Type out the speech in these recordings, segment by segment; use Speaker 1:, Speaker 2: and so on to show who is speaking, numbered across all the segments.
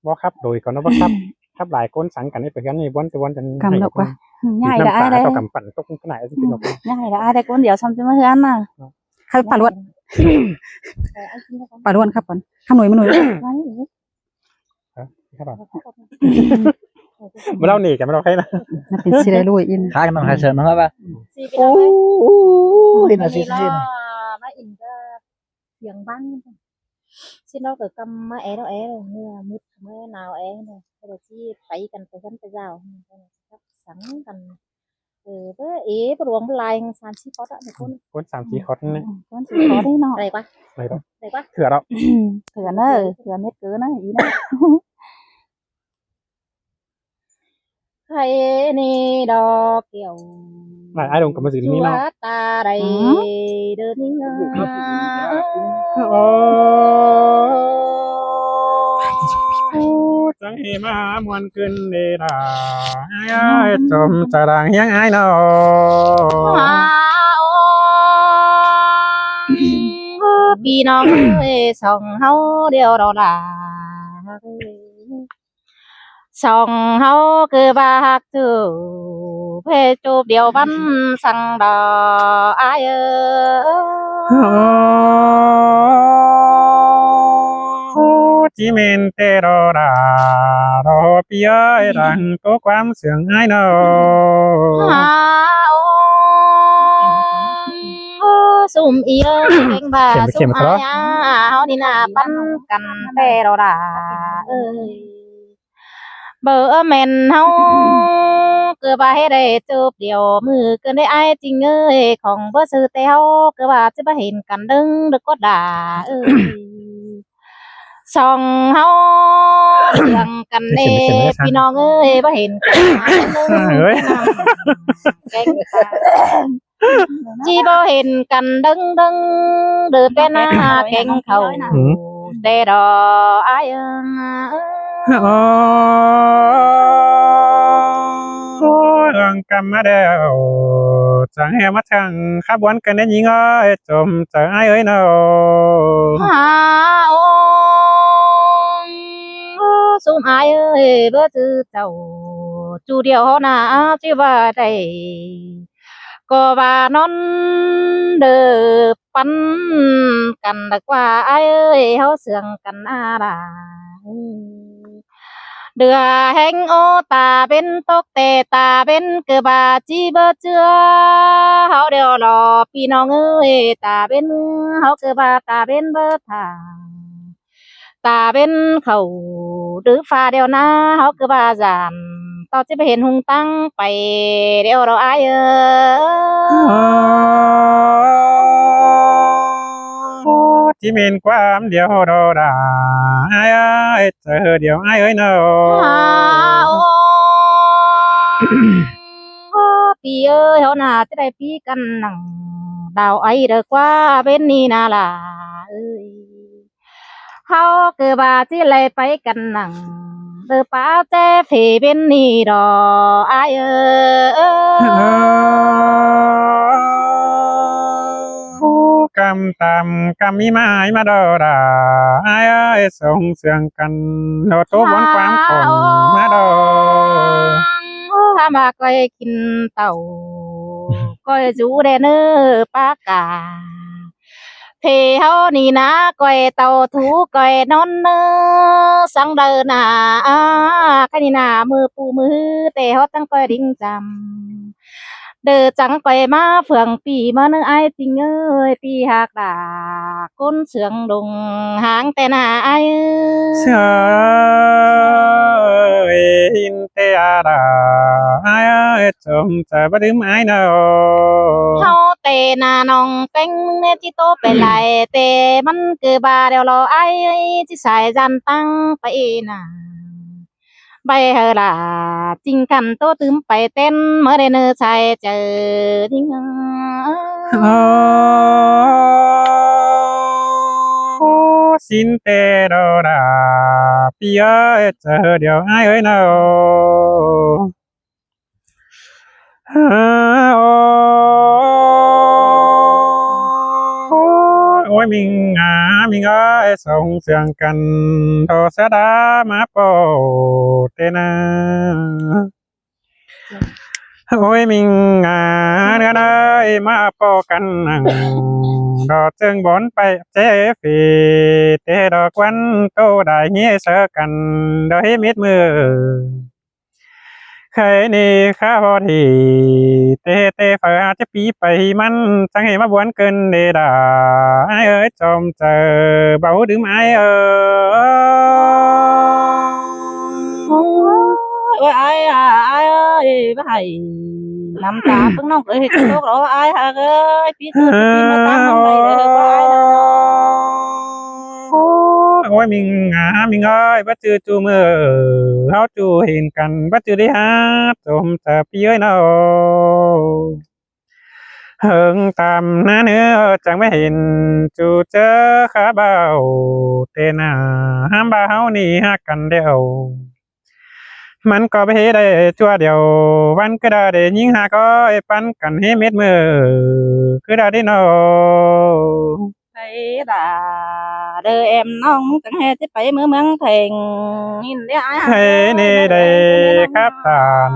Speaker 1: บ่ครับโดยก่อนนะบ่ครับครับหลายคนสังกันให้ไปกันนี่วนแต่วนกัน
Speaker 2: cầm được quá nhảy đã
Speaker 1: น้ำตา
Speaker 2: ai đây
Speaker 1: ต่อกำปั่นตกขนาดสิเป็นนก
Speaker 2: nhảy đã ai đây con điểu xong chứ mới hứa mà khai bà luôn bà luôn khắp còn khắp nồi mà nồi
Speaker 1: ครับมาเล่าหนีกันมาเล่าใครนะ
Speaker 2: nóเป็นสิได้รวยอิน
Speaker 3: khá cái bằng hai sơn nó ba
Speaker 4: Ôi,
Speaker 3: thì là xin xin
Speaker 4: má in ra tiếng văn xin nó cầm má é đó é rồi mưa mứt mưa nào é này rồi chi phải cần phải dân phải giàu sẵn cần với ý bắt đầu lại làm chi có đó được con
Speaker 1: คน3-4คนนี่
Speaker 2: con chỉ có đấy nọ
Speaker 4: đây quá
Speaker 1: อะไรก็
Speaker 4: đây quá
Speaker 1: เถื่อเรา
Speaker 2: thừa nó thừa mét cứ nó ý nó
Speaker 4: hay nè đò kiểu
Speaker 1: ไอ้ลงกับมาสินี่
Speaker 4: chúa
Speaker 1: เนาะ
Speaker 4: ta đây đơn
Speaker 1: จังเฮมามวนขึ้นเดดาจมจะดังยังไงเนาะ
Speaker 4: พี่น้องเอ้ยส่องเฮาเดียวเราล่ะส่องเฮาคือบาฮักจูเพจูบเดียวบันสั่งดออาย
Speaker 1: จิเมนเตโรดารอปีเอ้ยดังตัวความเสียงไอ้เนาะ
Speaker 4: ซุ่มอีเอ้ยเก่งบ่าซุ่มอายเฮานี่น่ะปั้นกันแต่เราด่าเอ้ยเบอร์แม่นเฮาเกือบว่าให้ได้จูบเดียวมือเกินได้อายจริงเอ้ยของบ่ซื้อแต่เฮาเกือบว่าสิบ่เห็นกันดึงดึกก็ด่าเอ้ยส่องเฮาเรื่องกันเด้พี่น้องเอ้ยบ่เห็นกันเอ้ยเก่งจีบ่เห็นกันดึงดึงเดือแต่หน้าเก่งเขาแต่ดออาย
Speaker 1: รังกรรมมาเดียวจังเฮมาทังขับวนกันได้ยิงเอ้ยจมจะไอ้เอ้ยเนาะ
Speaker 4: ซุ่มอายเอ้ยเบ่จือเจ้าจูเดียวน่ะสิว่าได้ก็ว่านอนเด้อปันกันดีกว่าอายเอ้ยเฮาเสื่องกันอะไรเดือแห่งโอตาเป็นตกแต่ตาเป็นเกือบาจีเบ่เจือเฮาเดียวรอพี่น้องเอ้ยตาเป็นเฮาเกือบาตาเป็นเบ่ทางตาเป็นเขาหรือฟ้าเดียวนะเฮาคือว่าจานต่อจะไปเห็นหุงตั้งไปเดียวเราอาย
Speaker 1: ที่เมนความเดียวเราด่าไอ้เจอเดียวไอ้เอ้ยเนาะ
Speaker 4: ปีเอ้ยเฮาน่าจะได้ปีกันนั่งดาวไอเด้อกว่าเป็นนี่นาล่ะเอ้ยเฮาคือว่าสิไล่ไปกันนั่งเด้อป้าแต่ฝีเป็นนี่ดออาย
Speaker 1: กำตำกำมีไม้มาดอดาไอ้ส่งเสียงกันเราตัวบนความคงมาดอ
Speaker 4: ถ้ามาก้อยกินเต่าก้อยจูได้เนื้อปากกาเพเฮานี่นะก้อยเต่าถูก้อยนอนเนื้อสังเดินน่ะคันนี่น่ะมือปูมือแต่เฮาตั้งก้อยดิ้งจำเด้อจังก้อยมาเฟืองปีมาเนื้อไอ้จริงเอ้ยปีหักดาก้นเสืองดงหางแต่หน้าไอ้
Speaker 1: เสืออินเตียดาไอ้จมจะบ่ดื่มไอ้เนาะ
Speaker 4: เฮาแต่หน้าน้องเป็งเนจิโตไปไหลแต่มันคือบาเดียวรอไอ้ที่สายจันตั้งไปน่ะใบเฮอล่ะจริงกันโตตึมไปเต้นเมื่อได้เนื้อชายเจอจริง
Speaker 1: สินเตโรดาปีเอ้ยเจอเดียวไอ้เอ้ยเนาะโอ้ย ôi mình ơi sống sương cần thô sẽ đã má bồ tên ôi mình nữa ơi má bồ cần đò chương bốn bay chế phì tê đò quán tô đại nghĩa sơ cần đò hít mít mưa khơi ni kháพอทีเตฝาจะปีไปมันจังให้มาบวนเกินเดดาไอ้เอ้ยจอมเจอเบาดื่มไอ้เอ้ย
Speaker 2: ai ai ơi bài nằm tà vẫn nông rồi thì tốt rồi ai hả ơi phía trước thì mà tăng nông này để có ai
Speaker 1: ôi mình ơi bắt chư chu mơ háo chu hình cần bắt chư đi hát trộm tập dưới nào hương tầm ná nữa chẳng mấy hình chu chớ khá bao tên ham ba háo ni hát cần đeoมันก็ไปได้ชั่วเดียววันก็ได้ยิงหาก็ไอ้ปันกันให้เม็ดมือคือได้นอ
Speaker 2: thấy là đưa em nông chẳng hề tiếp phải mưa mắng thèn nhìn để ai
Speaker 1: เฮ้นี่ได้ครับตาน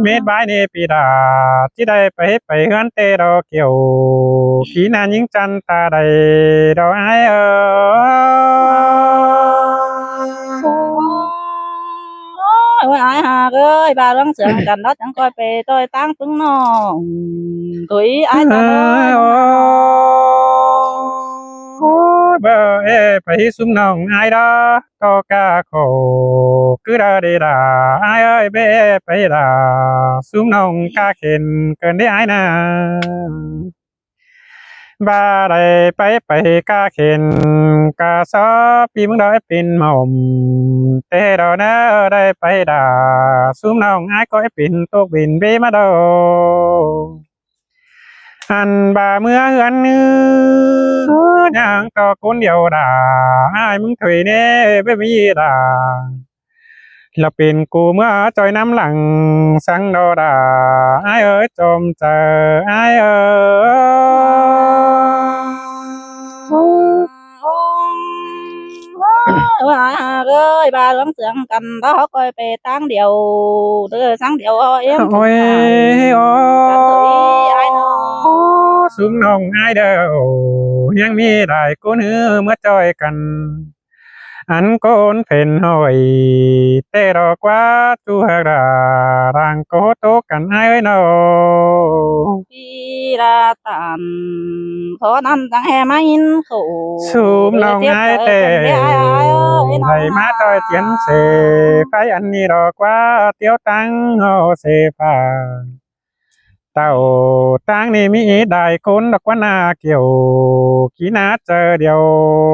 Speaker 1: เม็ดใบนี่ปีดาที่ได้ไปเฮือนเตดอกเกี่ยวขีนานยิงจันตาได้ดอกไอ้
Speaker 2: ôi ai hà ơi bà đang sướng gần đó chẳng coi về tôi tăng tướng non tuổi ai ta
Speaker 1: bơ ê phải sum nòng ai đó có ca khổ cứ đa đi đà ai ơi bé phải đà sum nòng ca khen cơn đi ai nè ba đâyไปกาเข็นกาซอปีมึงได้เป็นหม่อมเตดอเนอได้ไปด่าซุมน้องอ้ายก็เป็นตกบินเบมาดออันบ่าเมื่อเฮือนนึอย่างต่อคนเดียวด่าอ้ายมึงถอยแน่ไม่มีด่าเราเป็นกูเมื่อจอยน้ำหลังสังดอด่าอ้ายเอ้ยจมเจออ้ายเอ้
Speaker 2: ôi ai hà ơi bà đang sướng gần đó coi về tăng điều đưa sáng điều em
Speaker 1: โอ้ยโอ้
Speaker 2: tuổi ai nó
Speaker 1: สุมน้องอ้ายเด้อยังมีได้กูเนื้อเมื่อจอยกัน อันโกนเป็นหอยเตดอกว่าจูหรารังโกโตกันอ้ายเอ้ยนอ
Speaker 2: đi ra tàn khó năm tháng hè mai in khổ
Speaker 1: สุมน้องอ้ายเต้ให้มาจอยเจียนเสไฟอันนี้ดอกว่าเตียวตังโอเสฟ้าเต่าตังนี่มีได้คนดอกว่านาเกี่ยวขี้นาเจอเดียว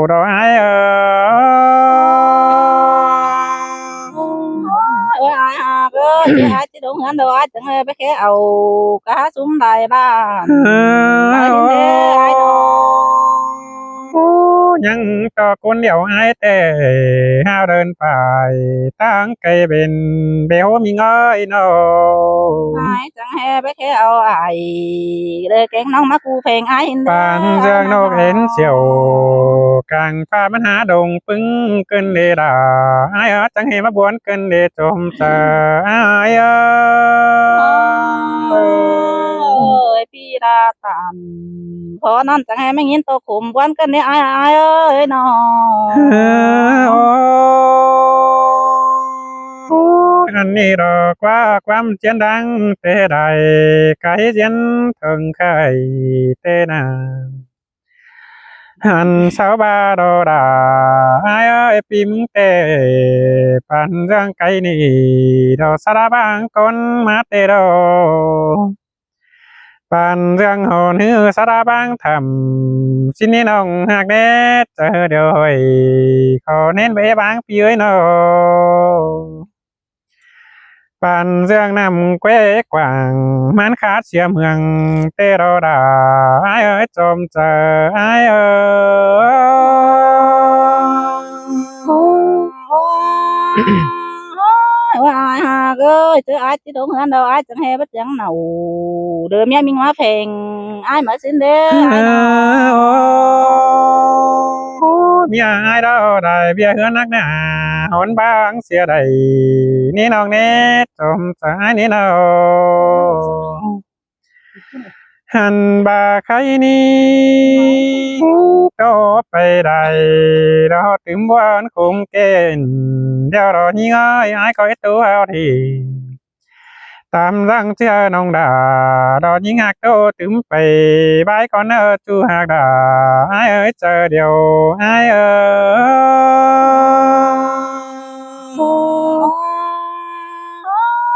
Speaker 1: ดอกอ้ายเอ้ย
Speaker 2: ôi ai hà ơi chị ai chị đúng hơn đâu ai chẳng hề biết cái ầu cá súng đài ba ai đến thế ai đâu
Speaker 1: ยังต่อคนเดียวไอ้ายแต่ห้าวเดินไปตั้งไกลเป็นเบลมีเงยนอ
Speaker 2: ai chẳng hề biết cái ầu ai để kén nông má cu phèn ai in
Speaker 1: ปานเรืองนกเห็นเสียวกลางฟ้ามันหาดงปึ้งเกินเดดาไอ้ายจังเฮมาบวนเกินเดจมเจอไอ้าย
Speaker 2: ơi pi ra tàn khó năm chẳng hề mấy nghìn tô khủng quan cân đấy ai ơi nó
Speaker 1: อันนี้ดอกว่าความเจียนดังเตไดไกเจียนถึงไข่เตนาหันสาวบาดอดาไอ้เอ้ยปิมเตปันเรื่องไก่นี่ดอสารบางคนมาเตดอปันเรื่องหอนหือสารบางทำสินี่น้องหากเด็ดเจอเดี๋ยวขอเน้นไปบางปีเอ้ยนอ ปานเรื่องนำเก้กว่างมันขาดเสียเมืองเตรอดาไอ้เอ้ยจมเจอไอ้เอ้ย
Speaker 2: ai hà ơi chứ ai chứ đúng hơn đâu ai chẳng hề bất chẳng nào đưa mẹ mình hóa phèn ai mở xin đế ai nào
Speaker 1: มีai đó đại bia hứa nắc nà hôn bang xìa đầy ní nong nét trộm trái ní nào hành bà khay ní toไปđại đó tìm quan khung kên đeo đó nhí ơi ai có ít tu hao thì tạm răng chưa nông đà đó những hạt tô tưmไปbãi con ơ chu hạt đà ai ơi chờ điều ai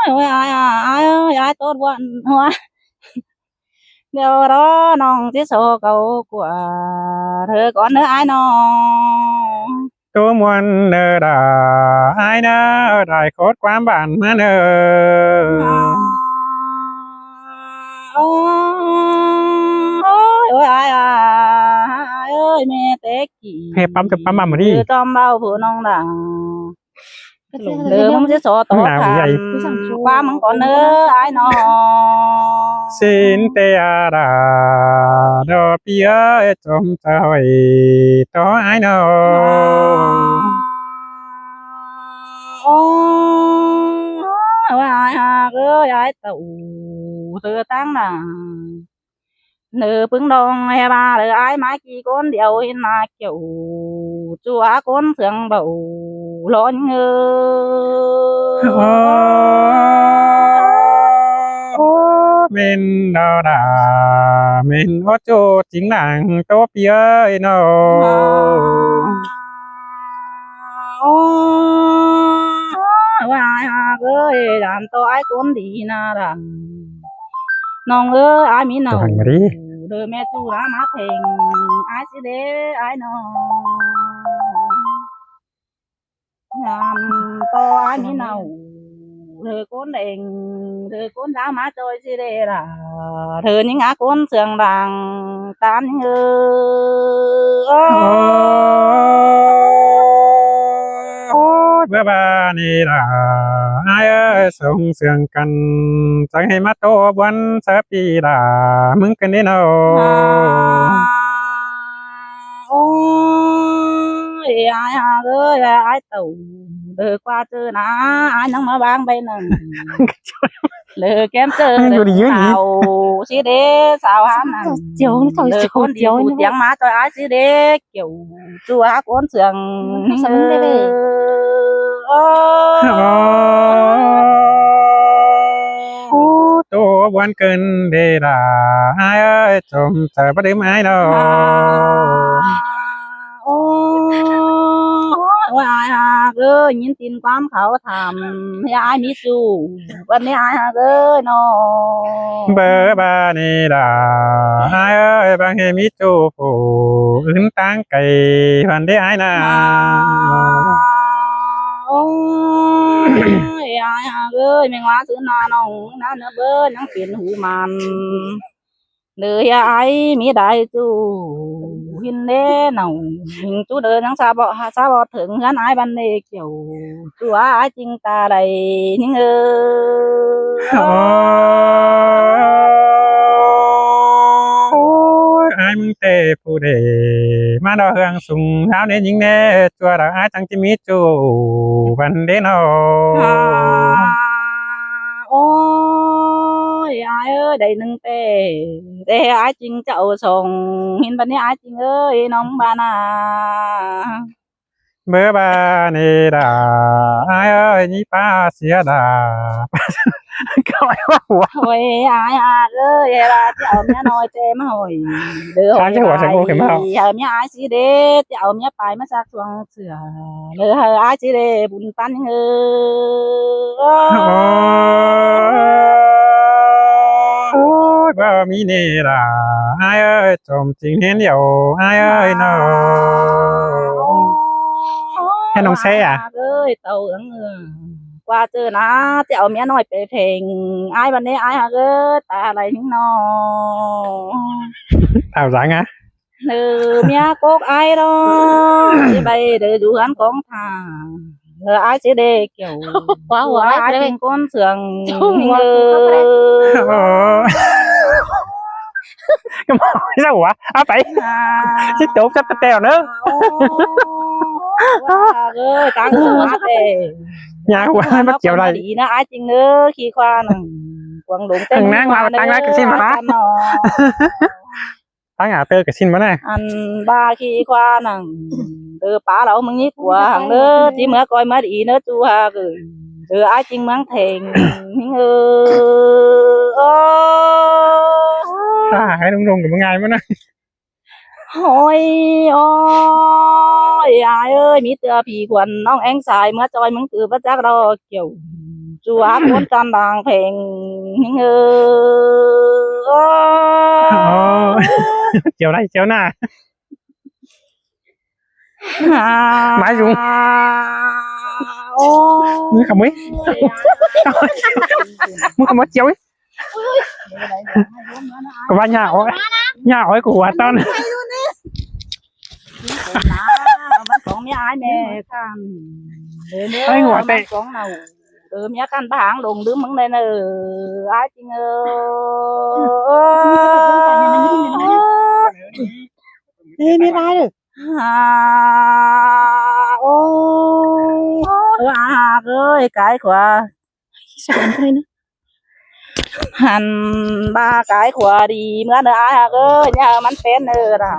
Speaker 2: ôi ai ơi ai tốt quá hoa điều đó nong tiết số cầu của thơ con nữa ai nó
Speaker 1: tu muôn nơ đà ai nơ đại cốt quán bản mà nơ
Speaker 2: ôi ai ơi mẹ té kỳ
Speaker 1: ให้ปั๊มจะปั๊มมาดิ
Speaker 2: trong bao phụ nong đà mong tiết số tốt thầm qua mong con nữa ai nó
Speaker 1: xin tê à đà đò bia trong trời to ai nơ
Speaker 2: ôi ai ơi ai tụ từ tăng nà nữ bưng đong hay ba đứa ai mãi chỉ con điều in mà kiểu chúa con thường bầu lon ngơ
Speaker 1: mình đó đà mình có chỗ chính làng tốt bia nó
Speaker 2: ôi ai ơi làm tôi ai con đi na rằng nong ơi ai mi nào
Speaker 1: hành mà đi
Speaker 2: đời mẹ chú đã má thèn ai sẽ để ai nó làm to ai mi nào đời con đèn đời con đã má trôi sẽ để là đời những á con sườn đàng tan ngơ
Speaker 1: bữa ba ni là ai ơi sung sướngกันchẳng hay mắt to bắn sắp đi là mừng cái này nào
Speaker 2: ôi ai ơi ai tàu đời qua chơi ná ai nắng mà bang bay nè lừa kém chơi sao xí đế sao hắn nè
Speaker 4: chiều nó
Speaker 2: lừa con chiều tiếng má cho ai xí đế kiểu chua con sườn
Speaker 1: to bắn cơn đây là ai ơi trộm chờ bắt đếm ai đâu
Speaker 2: ôi ai ơi nhìn tin quán khẩu thầm ai mi suวันนี้ai ơi nó
Speaker 1: bữa ba ni là ai ơi bang hay mi chu phụ ứng tăng cày hoàn đấy ai nè
Speaker 2: ôi ai ơi mình hóa thứ nào nó nó bơ nó tiền hủ màn đời ai mi đại chu hiền đế nào mình chú đời nó xa bỏ thượng hắn ai ban này kiểu chú ai chính ta đầy những
Speaker 1: ai mừng tê phụ đề mà đo hương sùng tháo đến những nè chùa đã ai chẳng chỉ mi chu văn đến nào
Speaker 2: ôi ai ơi đầy nâng tê ai chính chậu sồng hiền ban này ai chính ơi nông ba na
Speaker 1: bữa ba ni là ai ơi nhí pa xía đà các bạn quá hùa
Speaker 2: ôi ai ơi là chậu mía nồi tê mà hồi đưa hồi bài mía ai xí đế chậu mía bài mà sắc xuồng sửa đưa hồi ai xí đế bún pan
Speaker 1: ba mi nè là ai ơi trộm chính hen điều ai ơi nó hay nông xe à
Speaker 2: ơi tàu qua chơi ná chậu mía nồi bể phèn ai ban đây ai ơi ta lại những nó
Speaker 1: tao dạng á
Speaker 2: nữ mía cốt ai đó đi bay để dù hắn con thà rồi ai sẽ để kiểu
Speaker 4: quá
Speaker 2: ai trên con sườn
Speaker 1: ก็บอกไม่ใช่หัวเอาไปชิโจ๊กจะแตวเนอะ
Speaker 2: เอ้ยตั้งสมาธิ
Speaker 1: nhà của hai bắt chiều này
Speaker 2: đi nó ai chừng nữa khi qua nè quần đụng
Speaker 1: Thằng nang mà tăng lá cái xin mà lá. tăng à tơ cái xin mà này
Speaker 2: anh ba khi qua nè từ bả lẩu mừng nhất của hàng nữa chỉ mới coi mới đi nữa chú ha rồi từ ai chừng mắng thèn
Speaker 1: hãy đúng đúng của ngày mới này
Speaker 2: ôi ôi ai ơi mi tựa pì quầnน้องแองสายเมื่อจอยมึงคือพระจักรอเกี่ยวจูอาคนกันดังเพลง
Speaker 1: chiều đây chiều nào mãi dùng mới không mấy mới không mất chiều ấy của ba nhà ơi của con
Speaker 2: vẫn còn mấy ai mẹ can
Speaker 1: ơi ngồi tệ
Speaker 2: con nào từ mấy can ba hàng đùng đứa mắng đây nè ai chinh
Speaker 3: đi đi lại được
Speaker 2: ôi ơi cái quả
Speaker 3: sao không thấy nữa
Speaker 2: hành ba cái quả đi mới nữa ai ơi nhà mình phèn nữa ra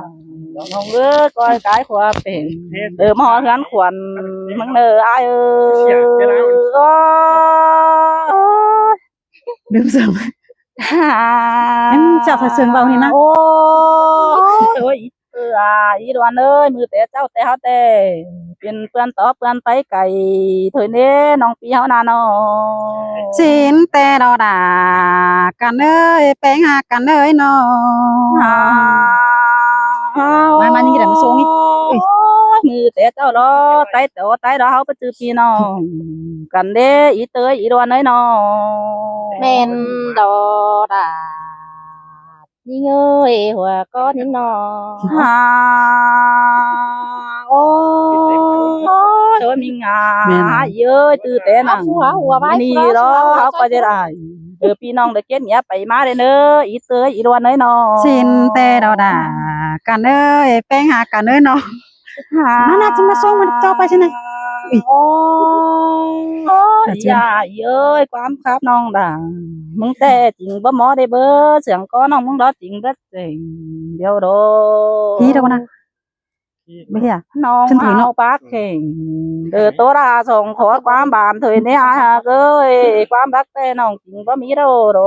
Speaker 2: không ơi coi cái quả phèn từ mò gắn quần mắng nữa ai ơi
Speaker 3: đừng sợ em chọc phải sườn vào thì nào
Speaker 2: ôi ý đoàn ơiมือแต่เจ้าแต่เฮาแต่เป็นเพื่อนต่อเพื่อนไปไกลถอยเน้น้องปีเฮานาน้อ
Speaker 3: xin tè đò đàกันเอ้ยแป้งหากันเอ้ยน้อมานี่เดี๋ยวมาส่งนี่
Speaker 2: มือแต่เจ้ารอไตเต๋อไตดอเฮาไปจือพี่น้องกันเด้อีเตยอีดวนเอ้ยน้อ
Speaker 4: men đò đà đi ơi hòa có những nò
Speaker 2: โอ้ยเธอมีงาเยอะตื่นเต้นนังนี่รอเขาก็จะได้เออพี่น้องเด็กเก็ตเนี้ยไปมาเลยเนอะอีเตยอีดวนเอ้ยน้อ
Speaker 3: xin tè đò đàกันเอ้ยแป้งหากันเอ้ยน้อน่าจะมาส่งมันเจ้าไปใช่ไหม
Speaker 2: โอ้ยอย่าเอ้ยความครับน้องด่างมึงแต่จริงบ่หมอได้เบอร์เสียงก็น้องมึงรอจริงก็จริงเดี๋ยวโด
Speaker 3: พี่đâu nè bây giờ
Speaker 2: น้องเอาปากเข่งเออตัวราส่งขอความบานเถยเนี่ยเอ้ยความรักแต่น้องจริงบ่มีโดโด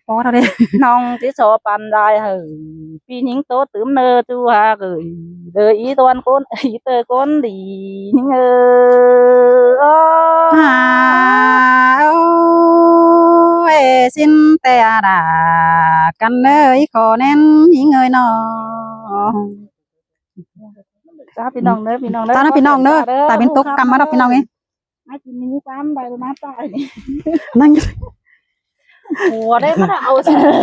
Speaker 3: có đâu đi
Speaker 2: น้องที่โซปันได้เหอะพี่หญิงโตตื่มเนอจูฮาเกยเดออีตวนคนอีเตอคนดีนี่เออ
Speaker 3: ôi xin tè đàกันเอ้ยขอแน่นยิ่งเอ้ยน้อ
Speaker 2: จ้าพี่น้องเนอะพี่น้องเนอะ
Speaker 3: ตอนนั้นพี่น้องเนอะแต่เป็นตุ๊กกำมาดอกพี่น้องเอง
Speaker 2: ไม่กินนี้ตามไปมาตายนี่
Speaker 3: นั่ง
Speaker 4: หัวได้ก็เอา